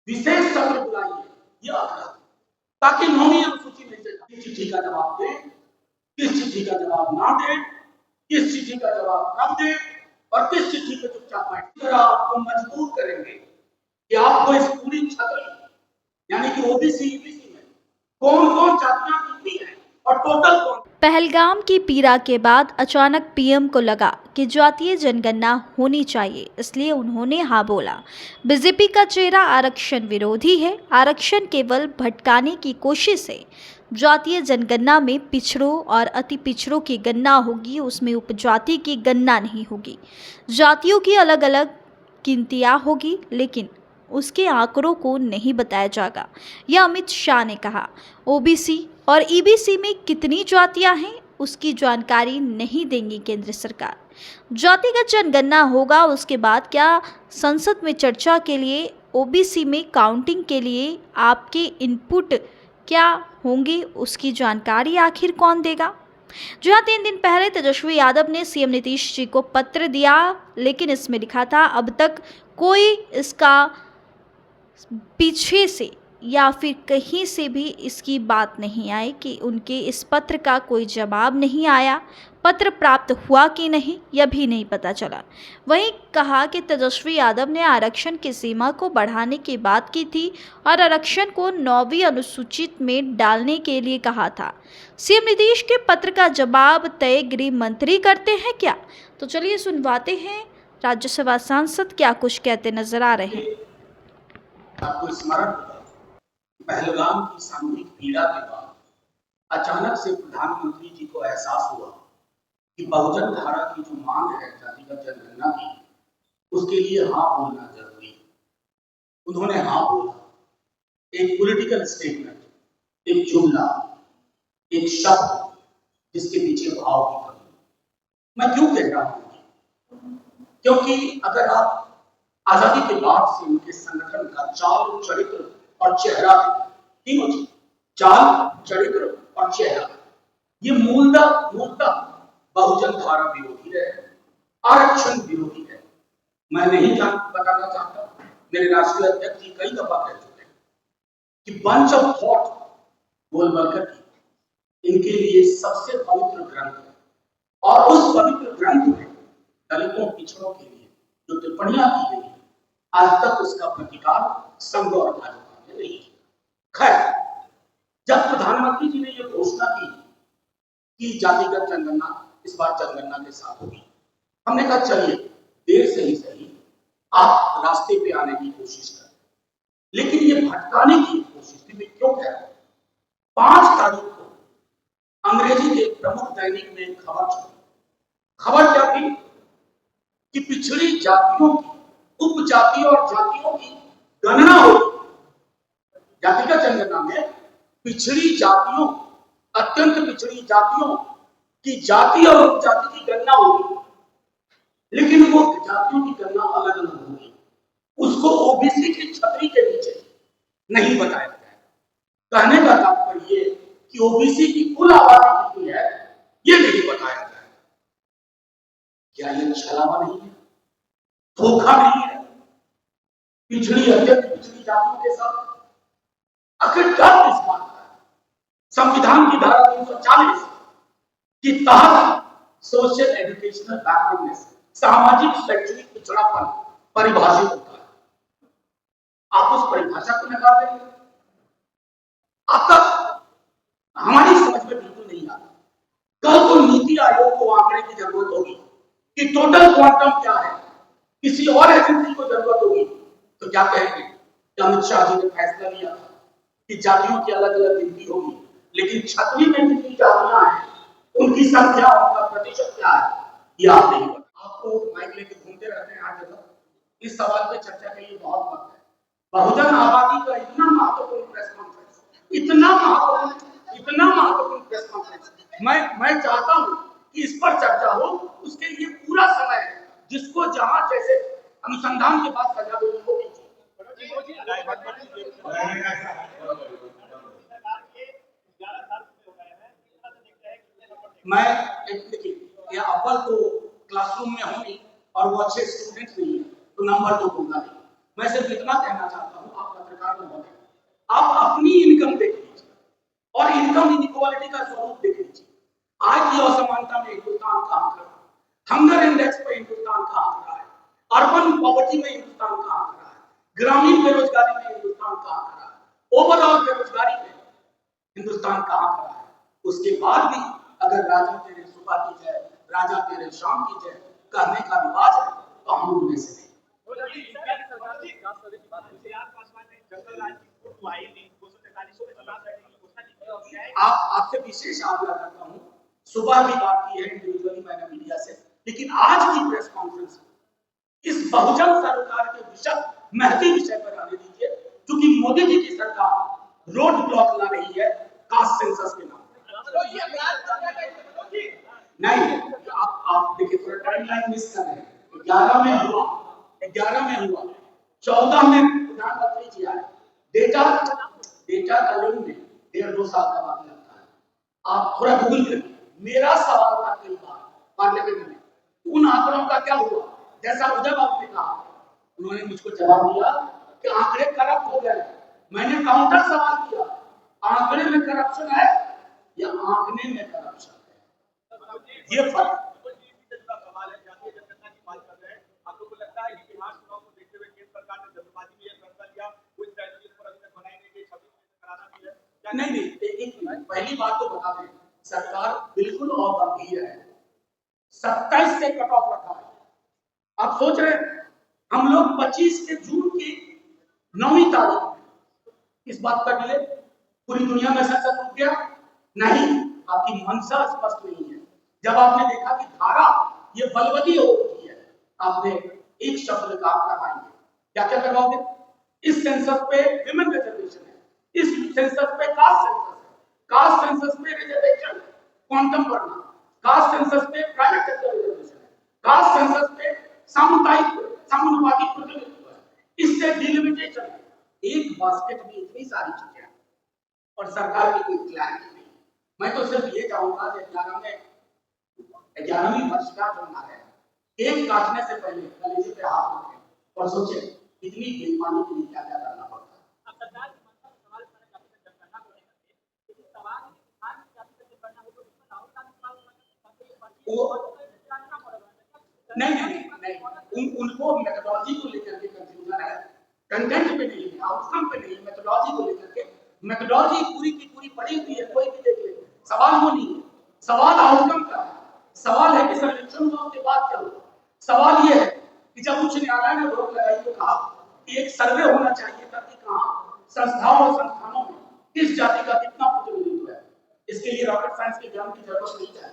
विशेष सत्र बुलाइए, ये आग्रह, ताकि 9वीं अनुसूची में से किस चिट्ठी का जवाब दे, किस चिट्ठी का जवाब ना दे, किस चिट्ठी का जवाब कब दे और किस चिट्ठी पे चुपचाप बैठे। आपको मजबूर करेंगे कि आपको इस पूरी छतरी यानी कि ओबीसी ईबीसी में कौन कौन जातियां कितनी है और टोटल कौन। पहलगाम की पीड़ा के बाद अचानक पीएम को लगा कि जातीय जनगणना होनी चाहिए, इसलिए उन्होंने हाँ बोला। बीजेपी का चेहरा आरक्षण विरोधी है। आरक्षण केवल भटकाने की कोशिश है। जातीय जनगणना में पिछड़ों और अति पिछड़ों की गणना होगी, उसमें उपजाति की गणना नहीं होगी। जातियों की अलग अलग गिनतियाँ होगी, लेकिन उसके आंकड़ों को नहीं बताया जाएगा, यह अमित शाह ने कहा। ओबीसी और ईबीसी में कितनी जातियां हैं, उसकी जानकारी नहीं देंगी केंद्र सरकार। जातिगत जनगणना होगा, उसके बाद क्या संसद में चर्चा के लिए, ओबीसी में काउंटिंग के लिए आपके इनपुट क्या होंगे, उसकी जानकारी आखिर कौन देगा। जी हाँ, 3 दिन पहले तेजस्वी यादव ने सीएम नीतीश जी को पत्र दिया, लेकिन इसमें लिखा था अब तक कोई इसका पीछे से या फिर कहीं से भी इसकी बात नहीं आई कि उनके इस पत्र का कोई जवाब नहीं आया। पत्र प्राप्त हुआ कि नहीं, यह भी नहीं पता चला। वहीं कहा कि तेजस्वी यादव ने आरक्षण की सीमा को बढ़ाने की बात की थी और आरक्षण को 9वीं अनुसूचित में डालने के लिए कहा था। सीएम नीतीश के पत्र का जवाब तय गृह मंत्री करते हैं क्या? तो चलिए सुनवाते हैं राज्यसभा सांसद क्या कुछ कहते नजर आ रहे हैं। आपको स्मरण होगा पहलगाम की सामूहिक पीड़ा के बाद अचानक से प्रधानमंत्री जी को एहसास हुआ कि बहुजन धारा की जो मांग है जातिगत जनगणना की, उसके लिए हाँ बोलना जरूरी है। उन्होंने हाँ बोला। एक पॉलिटिकल स्टेटमेंट, एक जुमला, एक शब्द जिसके पीछे भाव की कमी। मैं क्यों कह रहा हूं? क्योंकि अगर आप आजादी के बाद से उनके संगठन का चाल, चरित्र और चेहरा, तीनों चीज, चाल, चरित्र और चेहरा, ये मूलतः बहुजन धारा विरोधी है, आरक्षण विरोधी है। मैं नहीं बताना चाहता, मेरे राष्ट्रीय अध्यक्ष जी कई दफा कह चुके हैं कि बंच ऑफ थॉट बोल बलकर की इनके लिए सबसे पवित्र ग्रंथ है और उस पवित्र ग्रंथ में दलितों पिछड़ों के लिए जो टिप्पणियां की गई, आज तक उसका प्रतिकार संघ और भाजपा ने नहीं किया। खैर, जब प्रधानमंत्री जी ने यह घोषणा की कि जातिगत जनगणना इस बार जनगणना के साथ होगी, हमने कहा चलिए देर से ही सही आप रास्ते पे आने की कोशिश करें, लेकिन ये भटकाने की कोशिश थी। मैं क्यों कह रहा हूं? 5 तारीख को अंग्रेजी के प्रमुख दैनिक में एक खबर छपी। खबर क्या थी कि पिछड़ी जातियों की, उपजाति और जातियों की गणना होगी। जातिगत जनगणना में पिछड़ी जातियों, अत्यंत पिछड़ी जातियों की जाति और उपजाति की गणना होगी, लेकिन वो जातियों की गणना अलग अलग होगी। उसको ओबीसी की छतरी के नीचे नहीं बताया जाएगा। कहने का तात्पर्य ये कि ओबीसी की कुल आबादी कितनी है ये नहीं बताया जाएगा। क्या ये छलावा नहीं है, धोखा नहीं है पिछड़ी, अत्यंत पिछड़ी जातियों के साथ? आखिर डर किस बात का है? संविधान की धारा 340 के तहत सोशल एजुकेशनल बैकवर्डनेस, सामाजिक शैक्षणिक पिछड़ापन परिभाषित होता है। आप उस परिभाषा को नकार देंगे? आपका हमारी समझ में बिल्कुल नहीं आता। कल को नीति आयोग को आंकड़े की जरूरत होगी कि टोटल क्वांटम क्या है, किसी और एजेंसी को जरूरत होगी, तो क्या कहेंगे कि अमित शाह जी ने फैसला लिया था कि जातियों की अलग अलग गिनती होगी, लेकिन छतरी में कितनी जातियां हैं, उनकी संख्या, उनका प्रतिशत क्या है, ये आप नहीं पता। आपको माइक लेके घूमते रहते हैं हर जगह। इस सवाल पे चर्चा के लिए बहुत वक्त है। बहुजन आबादी का इतना महत्वपूर्ण प्रेस कॉन्फ्रेंस, इतना महत्वपूर्ण प्रेस कॉन्फ्रेंस, मैं चाहता हूं कि इस पर चर्चा हो। उसके लिए पूरा समय है, जिसको जहां जैसे अनुसंधान के बाद सजा देने को मैं देखिए, अव्वल तो क्लासरूम में होंगी और वो अच्छे स्टूडेंट नहीं है तो नंबर तो दूंगा नहीं। मैं सिर्फ इतना कहना चाहता हूँ, आप पत्रकार अपनी इनकम देख लीजिए और इनकम इनइक्वालिटी का स्वरूप देख लीजिए। आज की असमानता में हिंदुस्तान कहां खड़ा है? हंगर इंडेक्स पे हिंदुस्तान कहां खड़ा है? अर्बन पॉवर्टी में हिंदुस्तान कहां खड़ा है? ग्रामीण बेरोजगारी में हिंदुस्तान कहां खड़ा है? ओवरऑल बेरोजगारी में हिंदुस्तान कहां खड़ा है? उसके बाद भी अगर राजा तेरे सुबह की जय, राजा तेरे शाम की जय कहने का रिवाज है तो हम उनमें से नहीं। आपसे विशेष आग्रह करता हूं, सुबह भी बात की है इंडिविजुअली मैंने मीडिया से, लेकिन आज की प्रेस कॉन्फ्रेंस इस बहुजन सरकार के विषय महती विषय पर आने दीजिए, क्योंकि मोदी जी की सरकार रोड ब्लॉक ला रही है कास्ट सेंसस के नाम नहीं। आप देखिए थोड़ा टाइमलाइन मिस कर रहे हैं। 11 में हुआ, 14 में प्रधानमंत्री जी आए, डेटा कॉलोनी में 1.5-2 साल का वक्त लगता है। आप थोड़ा गूगल करिए। मेरा सवाल था कई बार पार्लियामेंट में, उन आंकड़ों का क्या हुआ? जैसा उधर आपने कहा, उन्होंने मुझको जवाब दिया कि आंकड़े करप्ट हो गए। मैंने काउंटर सवाल किया, आंकड़े में करप्शन है या आंकड़े में करप्शन है? ये फर्क नहीं। एक पहली बात तो बता दें, सरकार बिल्कुल और गंभीर है। 27 से कट ऑफ रखा है। आप सोच रहे हैं हम लोग 25 के जून की 9वीं तारीख इस बात का डिले, पूरी दुनिया में ऐसा सब रुक गया नहीं। आपकी मंशा स्पष्ट नहीं है। जब आपने देखा कि धारा ये बलवती हो रही है, आपने एक शब्द का करवाएंगे, क्या क्या करवाओगे? इस सेंसस पे विमेन रिजर्वेशन है, इस सेंसस पे कास्ट सेंसस है, कास्ट सेंसस पे रिजर्वेशन क्वांटम बढ़ना, कास्ट सेंसस पे प्राइवेट सेक्टर रिजर्वेशन है, कास्ट सेंसस पे समानुपातिक प्रतिनिधित्व है, इससे डिलिमिटेशन है। एक बास्केट में इतनी सारी चीजें हैं और सरकार की कोई क्लैरिटी नहीं। मैं तो सिर्फ ये चाहूंगा कि 11वीं वर्षगांठ होना है, केक काटने से पहले कलेजे पे हाथ रखें और सोचें इतनी बेईमानी के लिए क्या क्या करना पड़ता है। नहीं, उनको मेथोडोलॉजी को लेकर के कंफ्यूजन है, कंटेंट पे नहीं है, आउटकम पे नहीं, मेथोडोलॉजी को लेकर के। मेथोडोलॉजी पूरी की पूरी पड़ी हुई है, कोई भी देख ले। सवाल वो नहीं है, सवाल आउटकम का है। सवाल है कि सर्वेक्षण हुआ उसके बाद क्या हुआ। सवाल ये है कि जब उच्च न्यायालय ने रोक लगाई तो कहा कि एक सर्वे होना चाहिए ताकि कहां संस्थाओं और संस्थानों में किस जाति का कितना प्रतिनिधित्व है। इसके लिए रॉकेट साइंस के ज्ञान की जरूरत नहीं है।